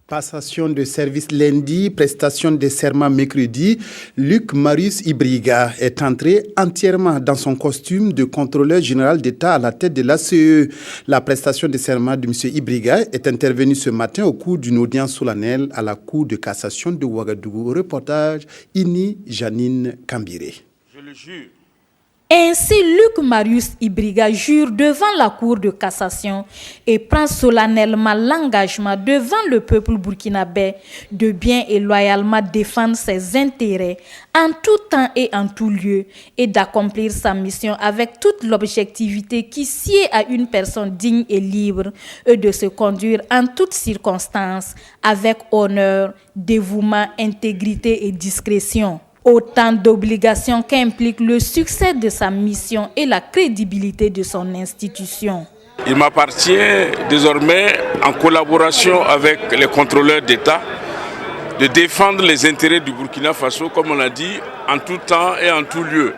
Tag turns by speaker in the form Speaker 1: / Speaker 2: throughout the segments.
Speaker 1: Passation de service lundi, prestation de serment mercredi, Luc Marius Ibriga est entré entièrement dans son costume de contrôleur général d'État à la tête de l'ACE. La prestation de serment de M. Ibriga est intervenue ce matin au cours d'une audience solennelle à la Cour de cassation de Ouagadougou. Reportage Ini Janine Kambiré.
Speaker 2: Je le jure.
Speaker 3: Ainsi, Luc Marius Ibriga jure devant la Cour de cassation et prend solennellement l'engagement devant le peuple burkinabé de bien et loyalement défendre ses intérêts en tout temps et en tout lieu et d'accomplir sa mission avec toute l'objectivité qui sied à une personne digne et libre et de se conduire en toutes circonstances avec honneur, dévouement, intégrité et discrétion. Autant d'obligations qu'implique le succès de sa mission et la crédibilité de son institution.
Speaker 2: Il m'appartient désormais, en collaboration avec les contrôleurs d'État, de défendre les intérêts du Burkina Faso, comme on l'a dit, en tout temps et en tout lieu.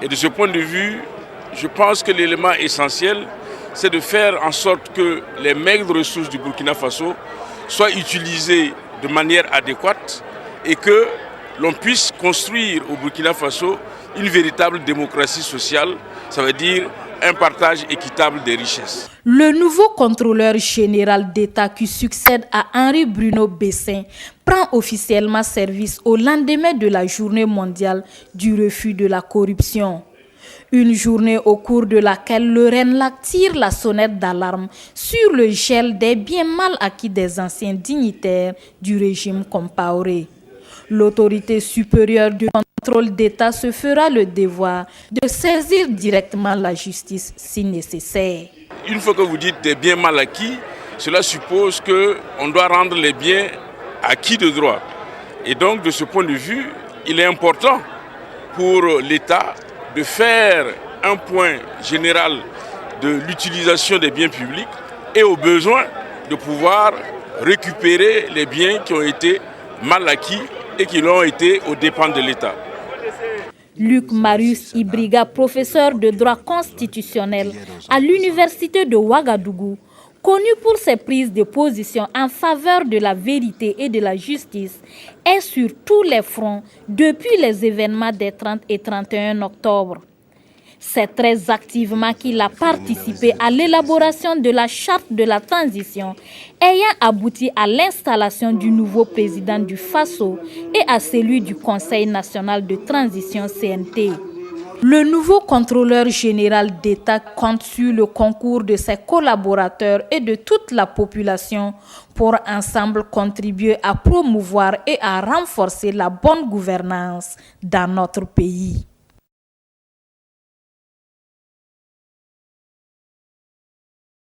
Speaker 2: Et de ce point de vue, je pense que l'élément essentiel, c'est de faire en sorte que les maigres ressources du Burkina Faso soient utilisées de manière adéquate et que l'on puisse construire au Burkina Faso une véritable démocratie sociale, ça veut dire un partage équitable des richesses.
Speaker 3: Le nouveau contrôleur général d'État qui succède à Henri Bruno Bessin prend officiellement service au lendemain de la journée mondiale du refus de la corruption. Une journée au cours de laquelle le RENLAC tire la sonnette d'alarme sur le gel des biens mal acquis des anciens dignitaires du régime Compaoré. L'autorité supérieure du contrôle d'État se fera le devoir de saisir directement la justice si nécessaire.
Speaker 2: Une fois que vous dites des biens mal acquis, cela suppose qu'on doit rendre les biens acquis de droit. Et donc, de ce point de vue, il est important pour l'État de faire un point général de l'utilisation des biens publics et au besoin de pouvoir récupérer les biens qui ont été mal acquis et qui l'ont été aux dépens de l'État.
Speaker 3: Luc Marius Ibriga, professeur de droit constitutionnel à l'université de Ouagadougou, connu pour ses prises de position en faveur de la vérité et de la justice, est sur tous les fronts depuis les événements des 30 et 31 octobre. C'est très activement qu'il a participé à l'élaboration de la charte de la transition, ayant abouti à l'installation du nouveau président du Faso et à celui du Conseil national de transition CNT. Le nouveau contrôleur général d'État compte sur le concours de ses collaborateurs et de toute la population pour ensemble contribuer à promouvoir et à renforcer la bonne gouvernance dans notre pays.